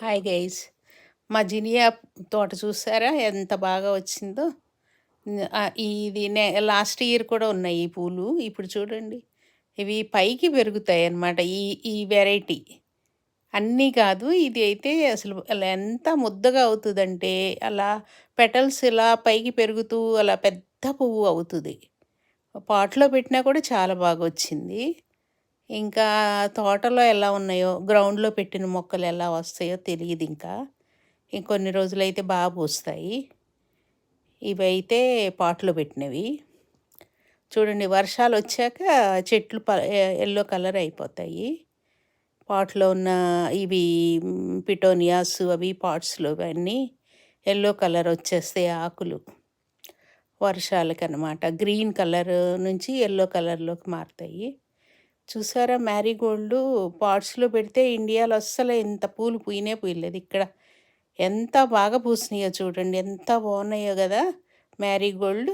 Hi guys. మా జినియా తోట చూసారా ఎంత బాగా వచ్చిందో. ఇది లాస్ట్ ఇయర్ కూడా ఉన్నాయి ఈ పూలు. ఇప్పుడు చూడండి. ఇవి పైకి పెరుగుతాయి అన్నమాట. ఈ ఈ వెరైటీ. అన్నీ కాదు. ఇది అయితే అసలు అలా ఎంత ముద్దగా అవుతదంటే, అలా పెటల్స్ ఇలా పైకి పెరుగుతూ అలా పెద్ద పువ్వు అవుతది. పాట్‌లో పెట్టినా కూడా చాలా బాగొచ్చింది. ఇంకా తోటలో ఎలా ఉన్నాయో, గ్రౌండ్‌లో పెట్టిన మొక్కలు ఎలా వస్తాయో తెలీదింకా. ఇంకొన్ని రోజులైతే పూస్తాయి. ఇవైతే పాట్‌లో పెట్టినవి. చూడండి, వర్షాలొచ్చాక చెట్లు యెల్లో కలర్ అయిపోతాయి. పాట్‌లో ఉన్న ఇవి పిటోనియాస్ అవి పాట్స్‌లో అవన్నీ యెల్లో కలర్ వచ్చేస్తాయి ఆకులు. వర్షాలకనమాట. గ్రీన్ కలర్ నుంచి యెల్లో కలర్‌లోకి మారతాయి. చూసారా, మ్యారీగోల్డు పాట్స్‌లో పెడితే ఇండియాలో అస్సలు ఇంత పూలు పూయనే పూయలేదు. ఇక్కడ ఎంత బాగా పూసినాయో చూడండి. ఎంత బాగున్నాయో గదా మ్యారీగోల్డ్.